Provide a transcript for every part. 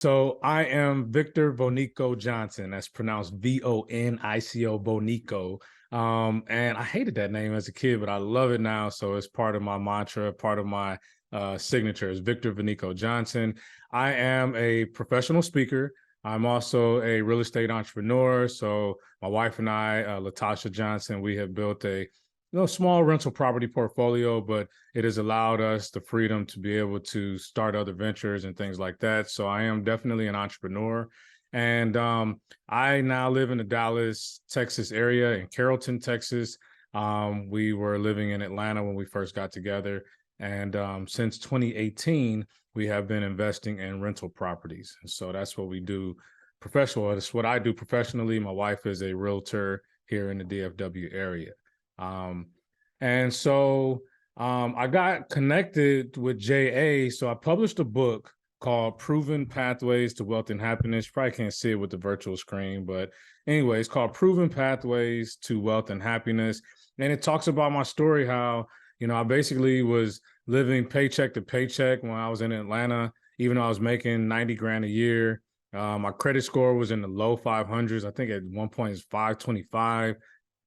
So I am Victor Bonico Johnson. That's pronounced Vonico Bonico. And I hated that name as a kid, but I love it now. So it's part of my mantra, part of my signature is Victor Bonico Johnson. I am a professional speaker. I'm also a real estate entrepreneur. So my wife and I, Latasha Johnson, we have built a small rental property portfolio, but it has allowed us the freedom to be able to start other ventures and things like that. So I am definitely an entrepreneur. And I now live in the Dallas, Texas area, in Carrollton, Texas. We were living in Atlanta when we first got together. And since 2018, we have been investing in rental properties. And so that's what we do professional. That's what I do professionally. My wife is a realtor here in the DFW area. Um, and so I got connected with JA. So I published a book called Proven Pathways to Wealth and Happiness. You probably can't see it with the virtual screen, but anyway, it's called Proven Pathways to Wealth and Happiness. And it talks about my story, how, I basically was living paycheck to paycheck when I was in Atlanta, even though I was making 90 grand a year. My credit score was in the low 500s. I think at one point it's 525.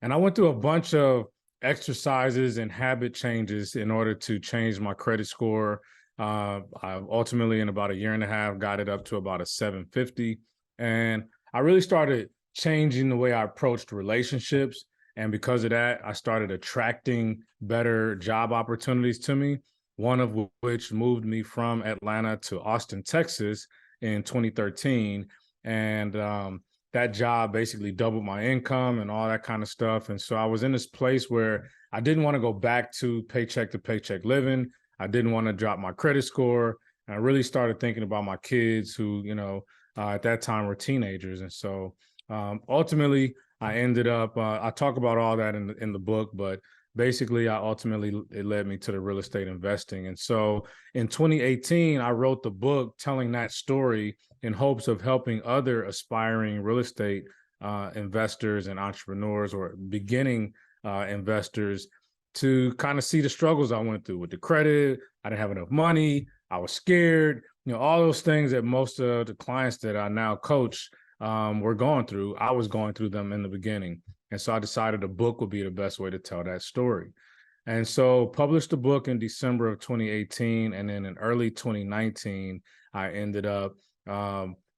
And I went through a bunch of exercises and habit changes in order to change my credit score. I ultimately, in about a year and a half, got it up to about a 750. And I really started changing the way I approached relationships. And because of that, I started attracting better job opportunities to me, one of which moved me from Atlanta to Austin, Texas in 2013. And that job basically doubled my income and all that kind of stuff. And so I was in this place where I didn't want to go back to paycheck living. I didn't want to drop my credit score. And I really started thinking about my kids who, at that time were teenagers. And so ultimately, I ended up, I talk about all that in the book, but basically, it led me to the real estate investing. And so in 2018, I wrote the book telling that story in hopes of helping other aspiring real estate investors and entrepreneurs or beginning investors to kind of see the struggles I went through with the credit. I didn't have enough money. I was scared. All those things that most of the clients that I now coach were going through. I was going through them in the beginning. And so I decided a book would be the best way to tell that story. And so published the book in December of 2018. And then in early 2019, I ended up,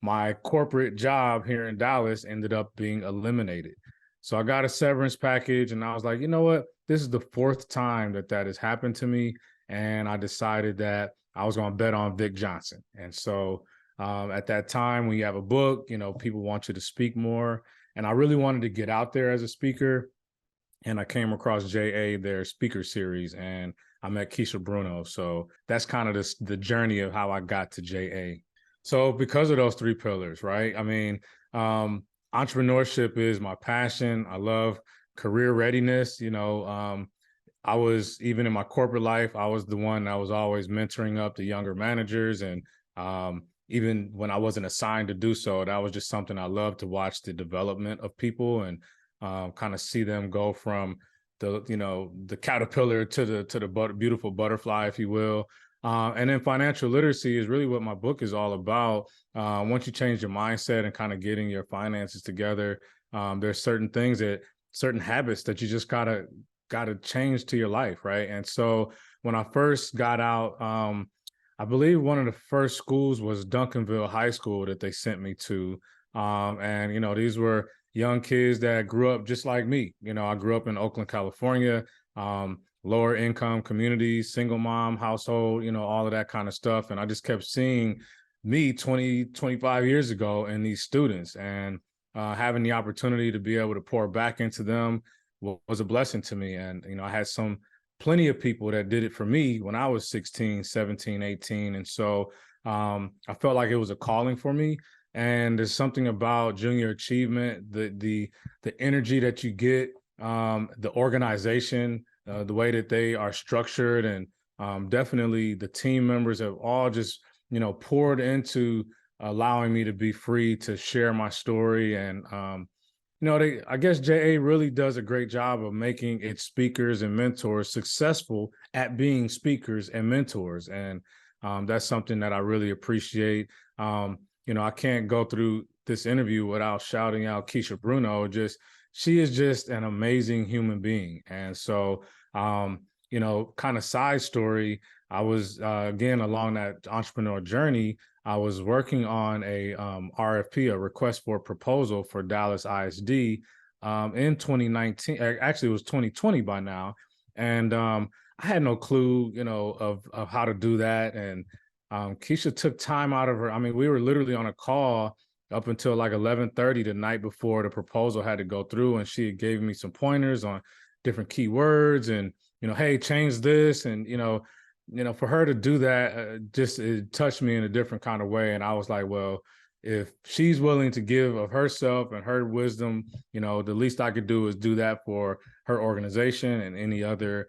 my corporate job here in Dallas ended up being eliminated. So I got a severance package and I was like, you know what? This is the fourth time that has happened to me. And I decided that I was going to bet on Vic Johnson. And so at that time, when you have a book, people want you to speak more. And I really wanted to get out there as a speaker. And I came across JA, their speaker series, and I met Keisha Bruno. So that's kind of the journey of how I got to JA. So because of those three pillars, right? I mean, entrepreneurship is my passion. I love career readiness. I was, even in my corporate life, I was the one that was always mentoring up the younger managers. And even when I wasn't assigned to do so, that was just something I loved, to watch the development of people and kind of see them go from the caterpillar to the beautiful butterfly, if you will. And then financial literacy is really what my book is all about. Once you change your mindset and kind of getting your finances together, there's certain habits that you just gotta change to your life, right? And so when I first got out, I believe one of the first schools was Duncanville High School that they sent me to. And these were young kids that grew up just like me. I grew up in Oakland, California, lower income communities, single mom household, all of that kind of stuff. And I just kept seeing me 20, 25 years ago in these students, and having the opportunity to be able to pour back into them was a blessing to me. And, I had plenty of people that did it for me when I was 16, 17, 18. And so I felt like it was a calling for me. And there's something about junior achievement, the energy that you get, the organization, the way that they are structured, and definitely the team members have all just, poured into allowing me to be free to share my story. And I guess JA really does a great job of making its speakers and mentors successful at being speakers and mentors. And that's something that I really appreciate. I can't go through this interview without shouting out Keisha Bruno. She is just an amazing human being. And so, kind of side story, I was, again, along that entrepreneur journey, I was working on a RFP, a request for a proposal for Dallas ISD in 2019. Actually, it was 2020 by now. And I had no clue, of how to do that. And Keisha took time out of her. I mean, we were literally on a call up until like 11:30 the night before the proposal had to go through, and she gave me some pointers on different keywords and, hey, change this. And, for her to do that, just it touched me in a different kind of way. And I was like, well, if she's willing to give of herself and her wisdom, the least I could do is do that for her organization and any other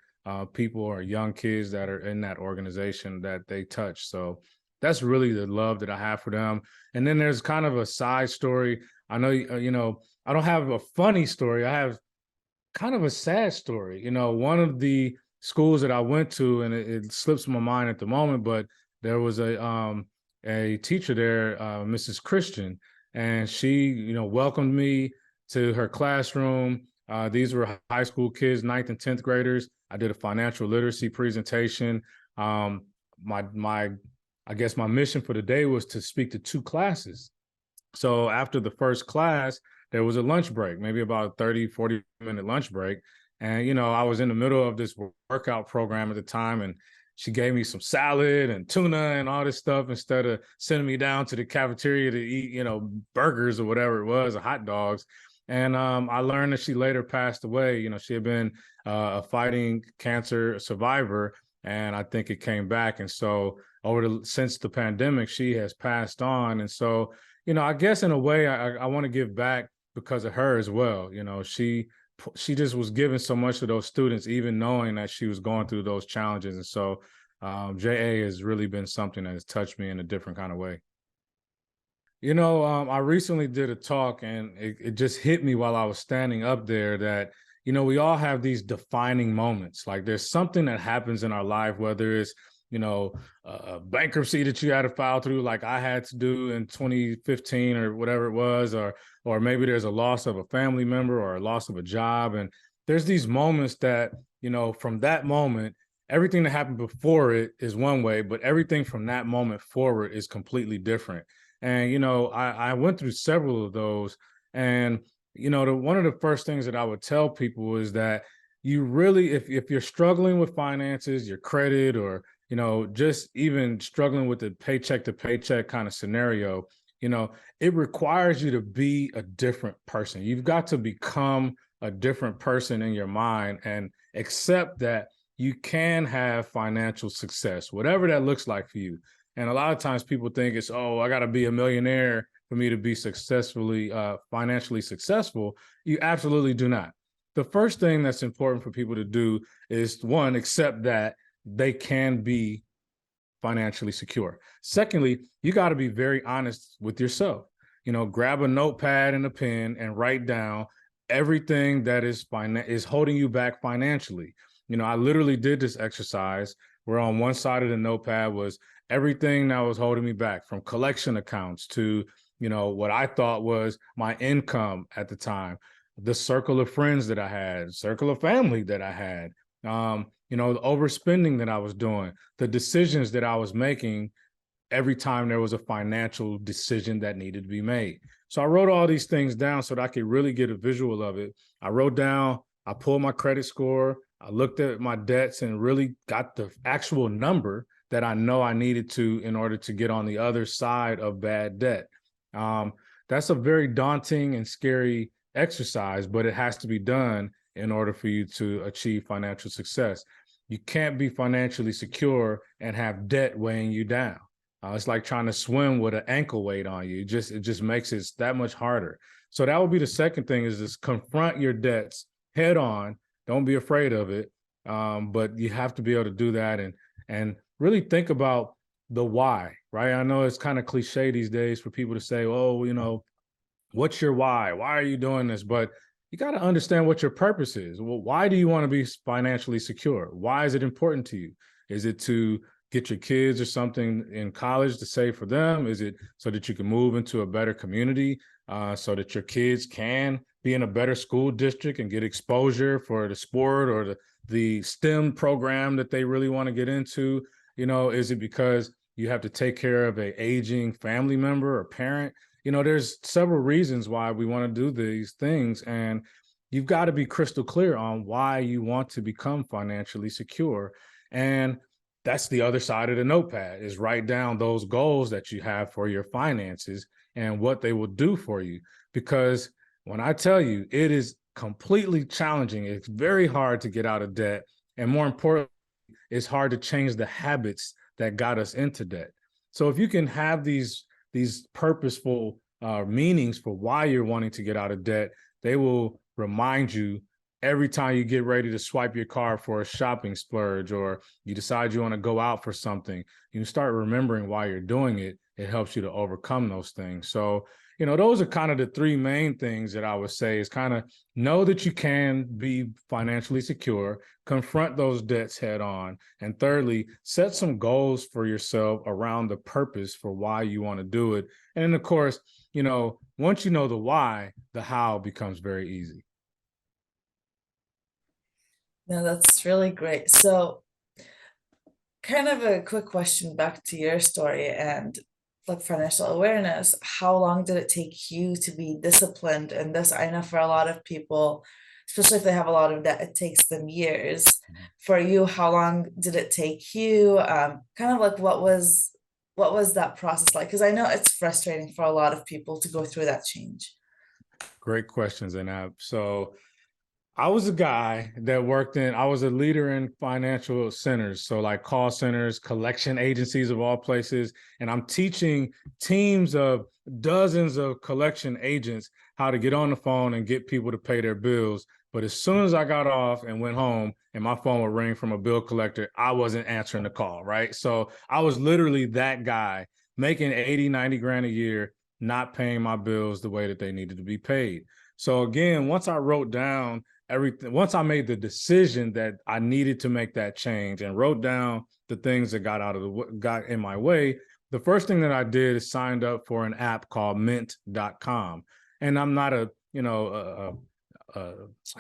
people or young kids that are in that organization that they touch. So that's really the love that I have for them. And then there's kind of a side story. I know, I don't have a funny story. I have kind of a sad story. One of the schools that I went to, and it slips my mind at the moment, but there was a teacher there, Mrs. Christian, and she, welcomed me to her classroom. These were high school kids, 9th and 10th graders. I did a financial literacy presentation. I guess my mission for the day was to speak to 2 classes. So after the first class, there was a lunch break, maybe about a 30, 40-minute lunch break. And, I was in the middle of this workout program at the time, and she gave me some salad and tuna and all this stuff instead of sending me down to the cafeteria to eat, burgers or whatever it was, or hot dogs. And I learned that she later passed away. She had been a fighting cancer survivor, and I think it came back. And so since the pandemic, she has passed on. And so, I guess in a way, I want to give back because of her as well. She just was giving so much to those students, even knowing that she was going through those challenges. And so JA has really been something that has touched me in a different kind of way. I recently did a talk, and it just hit me while I was standing up there that, we all have these defining moments. Like there's something that happens in our life, whether it's, a bankruptcy that you had to file through, like I had to do in 2015 or whatever it was, or maybe there's a loss of a family member or a loss of a job. And there's these moments that, from that moment, everything that happened before it is one way, but everything from that moment forward is completely different. And, I went through several of those. And, one of the first things that I would tell people is that you really, if you're struggling with finances, your credit, or, just even struggling with the paycheck to paycheck kind of scenario, it requires you to be a different person. You've got to become a different person in your mind and accept that you can have financial success, whatever that looks like for you. And a lot of times people think it's, oh, I got to be a millionaire for me to be financially successful. You absolutely do not. The first thing that's important for people to do is, one, accept that they can be financially secure. Secondly, you got to be very honest with yourself. Grab a notepad and a pen and write down everything that is holding you back financially. I literally did this exercise where on one side of the notepad was everything that was holding me back, from collection accounts to, what I thought was my income at the time, the circle of friends that I had, circle of family that I had, the overspending that I was doing, the decisions that I was making every time there was a financial decision that needed to be made. So I wrote all these things down so that I could really get a visual of it. I pulled my credit score, I looked at my debts and really got the actual number that I know I needed to in order to get on the other side of bad debt. That's a very daunting and scary exercise, but it has to be done in order for you to achieve financial success. You can't be financially secure and have debt weighing you down. It's like trying to swim with an ankle weight on you. It just makes it that much harder. So that would be the second thing, is just confront your debts head on. Don't be afraid of it. But you have to be able to do that and really think about the why, right? I know it's kind of cliche these days for people to say, oh, what's your why? Why are you doing this? But you got to understand what your purpose is. Well, why do you want to be financially secure? Why is it important to you? Is it to get your kids or something in college to save for them? Is it so that you can move into a better community, so that your kids can be in a better school district and get exposure for the sport or the STEM program that they really want to get into? Is it because you have to take care of a aging family member or parent? There's several reasons why we want to do these things, and you've got to be crystal clear on why you want to become financially secure. And that's the other side of the notepad, is write down those goals that you have for your finances and what they will do for you. Because when I tell you, it is completely challenging. It's very hard to get out of debt. And more importantly, it's hard to change the habits that got us into debt. So if you can have these purposeful meanings for why you're wanting to get out of debt, they will remind you every time you get ready to swipe your card for a shopping splurge, or you decide you want to go out for something, you start remembering why you're doing it. It helps you to overcome those things. So, those are kind of the three main things that I would say, is kind of know that you can be financially secure, confront those debts head on, and thirdly, set some goals for yourself around the purpose for why you want to do it. And then, of course, once you know the why, the how becomes very easy. No, that's really great. So, kind of a quick question back to your story and like financial awareness. How long did it take you to be disciplined in this? I know for a lot of people, especially if they have a lot of debt, it takes them years. For you, how long did it take you? Kind of like what was that process like? Because I know it's frustrating for a lot of people to go through that change. Great questions, Zainab. So I was a guy that I was a leader in financial centers. So like call centers, collection agencies of all places. And I'm teaching teams of dozens of collection agents how to get on the phone and get people to pay their bills. But as soon as I got off and went home and my phone would ring from a bill collector, I wasn't answering the call, right? So I was literally that guy making 80, 90 grand a year, not paying my bills the way that they needed to be paid. So again, once I wrote down everything, once I made the decision that I needed to make that change and wrote down the things that got in my way, the first thing that I did is signed up for an app called mint.com. And I'm not I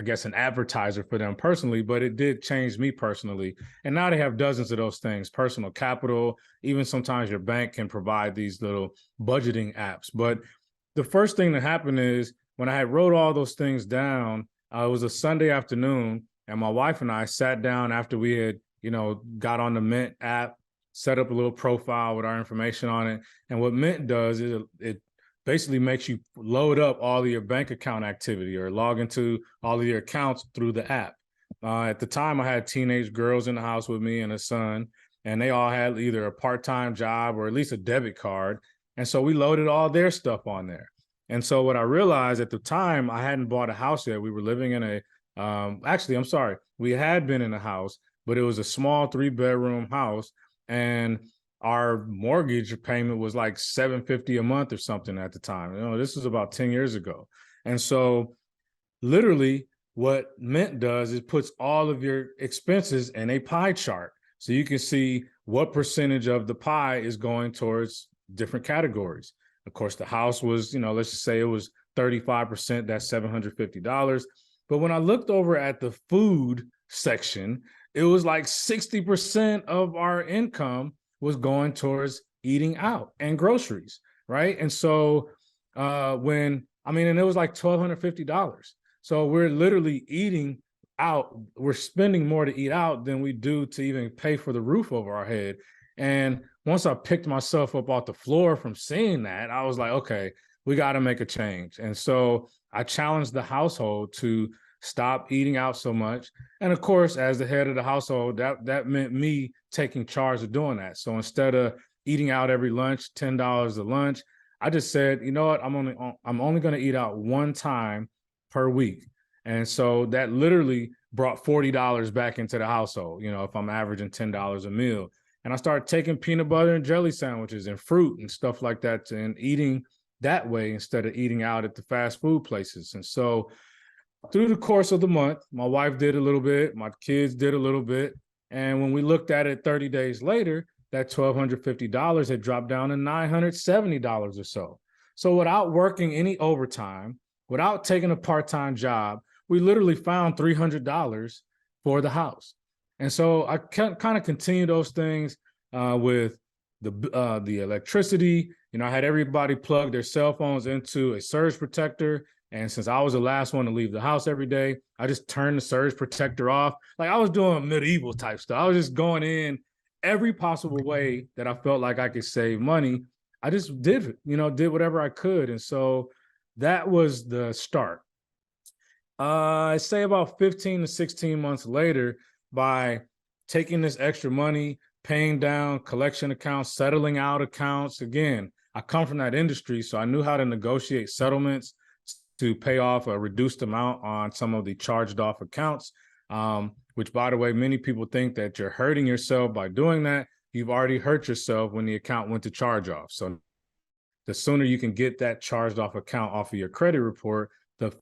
guess an advertiser for them personally, but it did change me personally. And now they have dozens of those things, personal capital, even sometimes your bank can provide these little budgeting apps. But the first thing that happened is when I had wrote all those things down, it was a Sunday afternoon, and my wife and I sat down after we had, got on the Mint app, set up a little profile with our information on it. And what Mint does is it basically makes you load up all of your bank account activity or log into all of your accounts through the app. At the time, I had teenage girls in the house with me and a son, and they all had either a part-time job or at least a debit card. And so we loaded all their stuff on there. And so what I realized at the time, I hadn't bought a house yet. We were living in I'm sorry, we had been in a house, but it was a small 3-bedroom house. And our mortgage payment was like $750 a month or something at the time. This was about 10 years ago. And so literally what Mint does is puts all of your expenses in a pie chart. So you can see what percentage of the pie is going towards different categories. Of course, the house was, let's just say it was 35%, that's $750. But when I looked over at the food section, it was like 60% of our income was going towards eating out and groceries, right? And so and it was like $1,250. So we're literally eating out. We're spending more to eat out than we do to even pay for the roof over our head. And once I picked myself up off the floor from seeing that, I was like, okay, we got to make a change. And so I challenged the household to stop eating out so much. And of course, as the head of the household, that meant me taking charge of doing that. So instead of eating out every lunch, $10 a lunch, I just said, you know what, I'm only going to eat out one time per week. And so that literally brought $40 back into the household, if I'm averaging $10 a meal. And I started taking peanut butter and jelly sandwiches and fruit and stuff like that and eating that way instead of eating out at the fast food places. And so through the course of the month, my wife did a little bit, my kids did a little bit. And when we looked at it 30 days later, that $1,250 had dropped down to $970 or so. So without working any overtime, without taking a part-time job, we literally found $300 for the house. And so I kind of continue those things with the electricity. You know, I had everybody plug their cell phones into a surge protector. And since I was the last one to leave the house every day, I just turned the surge protector off. Like I was doing medieval type stuff. I was just going in every possible way that I felt like I could save money. I just did whatever I could. And so that was the start. I say about 15 to 16 months later, by taking this extra money, paying down collection accounts, settling out accounts. Again, I come from that industry, so I knew how to negotiate settlements to pay off a reduced amount on some of the charged off accounts, which, by the way, many people think that you're hurting yourself by doing that. You've already hurt yourself when the account went to charge off. So the sooner you can get that charged off account off of your credit report, the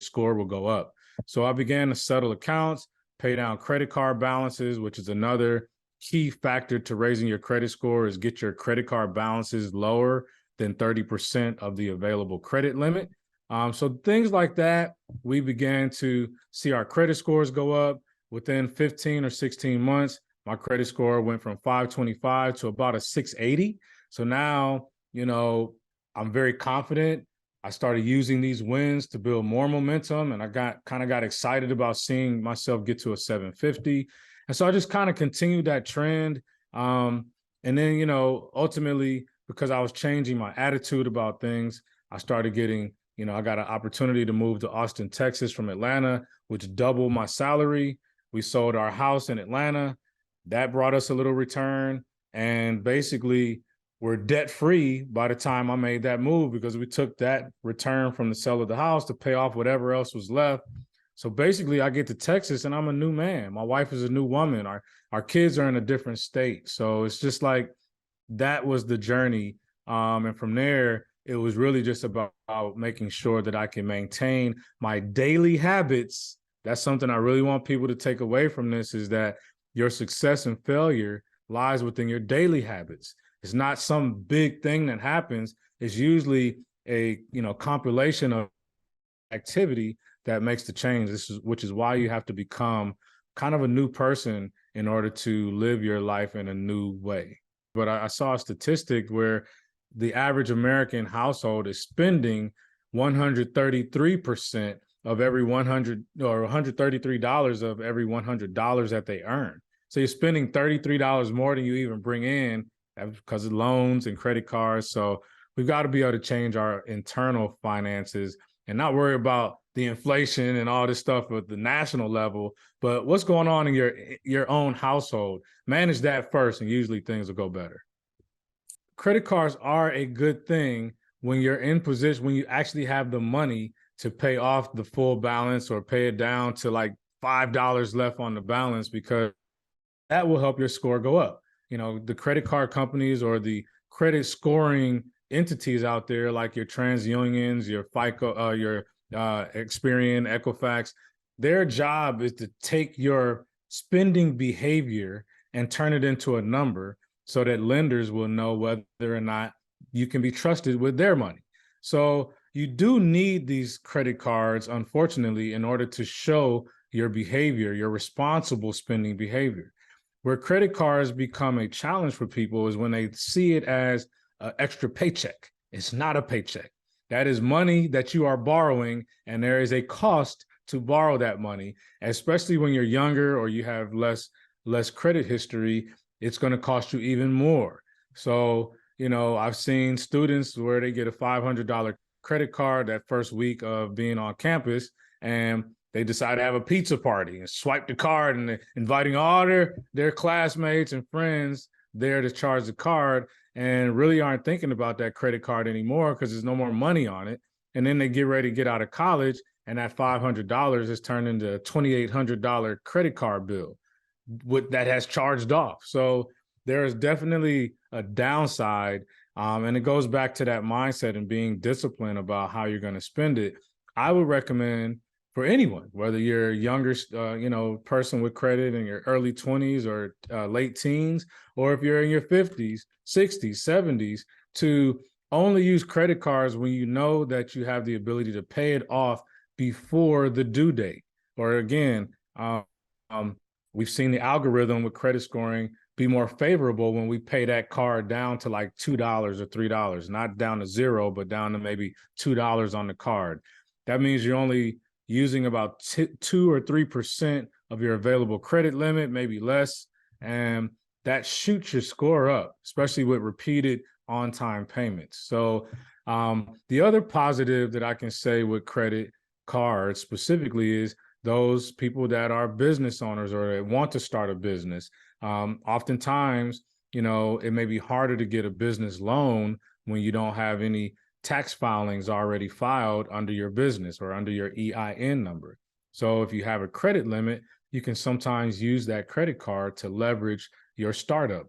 score will go up. So I began to settle accounts, pay down credit card balances, which is another key factor to raising your credit score, is get your credit card balances lower than 30% of the available credit limit. So things like that, we began to see our credit scores go up. Within 15 or 16 months, my credit score went from 525 to about a 680. So now, you know, I'm very confident. I started using these wins to build more momentum, and I got excited about seeing myself get to a 750. And so I just kind of continued that trend. And then, you know, ultimately, because I was changing my attitude about things, I started getting, you know, I got an opportunity to move to Austin, Texas from Atlanta, which doubled my salary. We sold our house in Atlanta. That brought us a little return. And basically, we're debt-free by the time I made that move, because we took that return from the sale of the house to pay off whatever else was left. So basically, I get to Texas and I'm a new man. My wife is a new woman. Our kids are in a different state. So it's just like, that was the journey. And from there, it was really just about making sure that I can maintain my daily habits. That's something I really want people to take away from this, is that your success and failure lies within your daily habits. It's not some big thing that happens. It's usually a, you know, compilation of activity that makes the change. Which is why you have to become kind of a new person in order to live your life in a new way. But I saw a statistic where the average American household is spending 133% of every 100, or $133 of every $100 that they earn. So you're spending $33 more than you even bring in, because of loans and credit cards. So we've got to be able to change our internal finances and not worry about the inflation and all this stuff at the national level, but what's going on in your own household. Manage that first, and usually things will go better. Credit cards are a good thing when you're in position, when you actually have the money to pay off the full balance or pay it down to like $5 left on the balance, because that will help your score go up. You know, the credit card companies or the credit scoring entities out there, like your TransUnions, your FICO, your Experian, Equifax, their job is to take your spending behavior and turn it into a number so that lenders will know whether or not you can be trusted with their money. So you do need these credit cards, unfortunately, in order to show your behavior, your responsible spending behavior. Where credit cards become a challenge for people is when they see it as an extra paycheck. It's not a paycheck. That is money that you are borrowing, and there is a cost to borrow that money, especially when you're younger or you have less credit history. It's going to cost you even more. So, you know, I've seen students where they get a $500 credit card that first week of being on campus, and they decide to have a pizza party and swipe the card, and inviting all their classmates and friends there to charge the card, and really aren't thinking about that credit card anymore because there's no more money on it. And then they get ready to get out of college, and that $500 is turned into a $2,800 credit card bill that has charged off. So there is definitely a downside. And it goes back to that mindset and being disciplined about how you're going to spend it. I would recommend for anyone, whether you're a younger, person with credit in your early 20s or late teens, or if you're in your 50s, 60s, 70s, to only use credit cards when you know that you have the ability to pay it off before the due date. Or again, um, we've seen the algorithm with credit scoring be more favorable when we pay that card down to like $2 or $3, not down to zero, but down to maybe $2 on the card. That means you're only using about 2 or 3% of your available credit limit, maybe less. And that shoots your score up, especially with repeated on-time payments. So the other positive that I can say with credit cards specifically is those people that are business owners or that want to start a business. Oftentimes, it may be harder to get a business loan when you don't have any tax filings already filed under your business or under your EIN number. So if you have a credit limit, you can sometimes use that credit card to leverage your startup.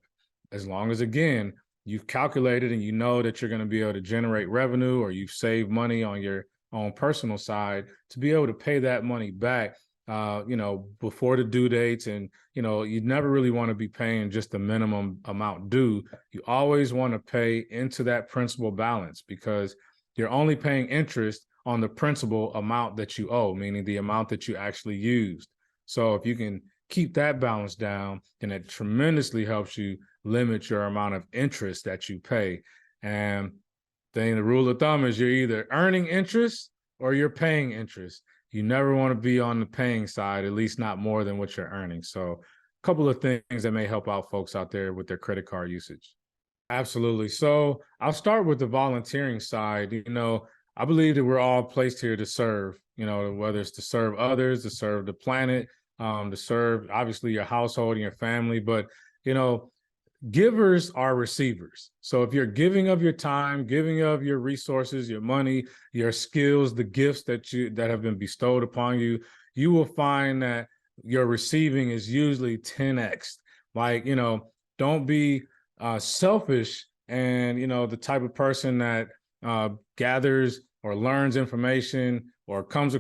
As long as, again, you've calculated and you know that you're going to be able to generate revenue, or you've saved money on your own personal side to be able to pay that money back, before the due dates. And, you never really want to be paying just the minimum amount due. You always want to pay into that principal balance, because you're only paying interest on the principal amount that you owe, meaning the amount that you actually used. So if you can keep that balance down, then it tremendously helps you limit your amount of interest that you pay. And then the rule of thumb is you're either earning interest or you're paying interest. You never want to be on the paying side, at least not more than what you're earning. So a couple of things that may help out folks out there with their credit card usage. Absolutely. So I'll start with the volunteering side. I believe that we're all placed here to serve, whether it's to serve others, to serve the planet, to serve obviously your household and your family. But, givers are receivers. So if you're giving of your time, giving of your resources, your money, your skills, the gifts that have been bestowed upon you, you will find that your receiving is usually 10x. Like, don't be selfish and, the type of person that gathers or learns information or comes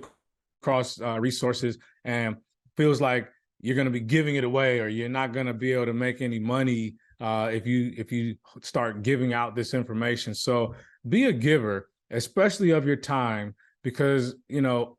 across resources and feels like you're going to be giving it away, or you're not going to be able to make any money if you start giving out this information. So be a giver, especially of your time, because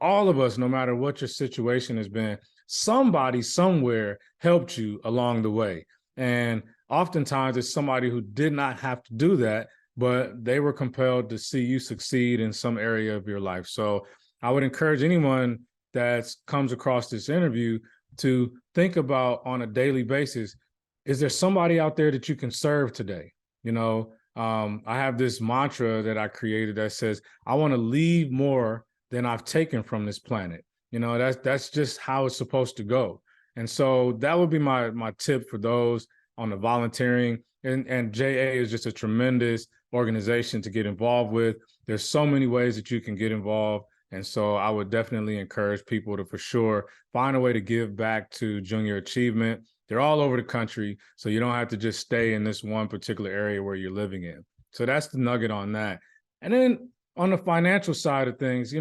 all of us, no matter what your situation has been, somebody somewhere helped you along the way. And oftentimes it's somebody who did not have to do that, but they were compelled to see you succeed in some area of your life. So I would encourage anyone that comes across this interview to think about, on a daily basis, is there somebody out there that you can serve today? I have this mantra that I created that says, I want to leave more than I've taken from this planet. That's just how it's supposed to go. And so that would be my tip for those on the volunteering. And JA is just a tremendous organization to get involved with. There's so many ways that you can get involved. And so I would definitely encourage people to, for sure, find a way to give back to Junior Achievement. They're all over the country, so you don't have to just stay in this one particular area where you're living in. So that's the nugget on that. And then on the financial side of things,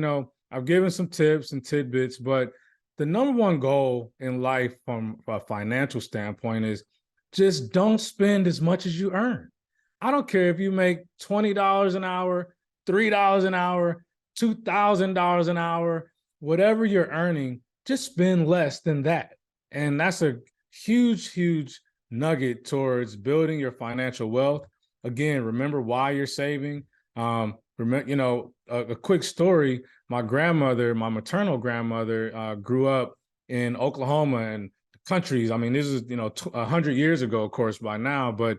I've given some tips and tidbits, but the number one goal in life from a financial standpoint is just don't spend as much as you earn. I don't care if you make $20 an hour, $3 an hour, $2,000 an hour, whatever you're earning, just spend less than that. And that's a huge, huge nugget towards building your financial wealth. Again, remember why you're saving. Remember, a quick story. My maternal grandmother, grew up in Oklahoma and the countries. I mean, this is 100 years ago, of course, by now, but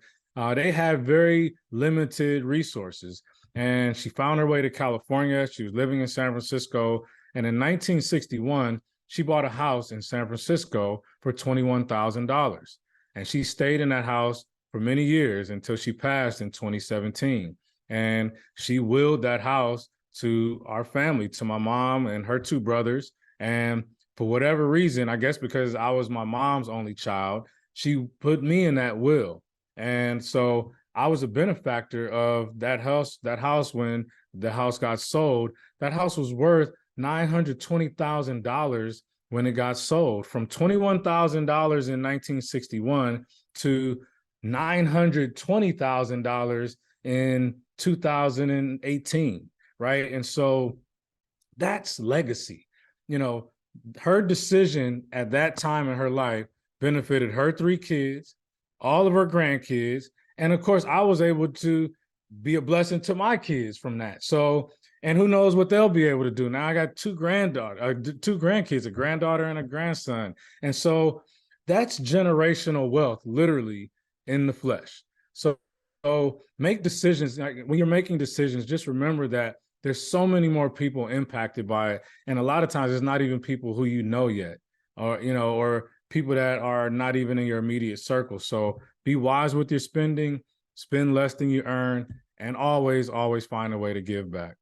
they had very limited resources. And she found her way to California. She was living in San Francisco. And in 1961, she bought a house in San Francisco for $21,000. And she stayed in that house for many years until she passed in 2017. And she willed that house to our family, to my mom and her two brothers. And for whatever reason, I guess because I was my mom's only child, she put me in that will. And so I was a benefactor of that house. That house, when the house got sold, that house was worth $920,000 when it got sold, from $21,000 in 1961 to $920,000 in 2018, right? And so that's legacy. You know, her decision at that time in her life benefited her 3 kids, all of her grandkids, and of course, I was able to be a blessing to my kids from that. So, and who knows what they'll be able to do. Now I got 2 grandkids, a granddaughter and a grandson. And so that's generational wealth, literally in the flesh. So make decisions. Like, when you're making decisions, just remember that there's so many more people impacted by it. And a lot of times it's not even people who you know yet, or, or people that are not even in your immediate circle. So be wise with your spending, spend less than you earn, and always, always find a way to give back.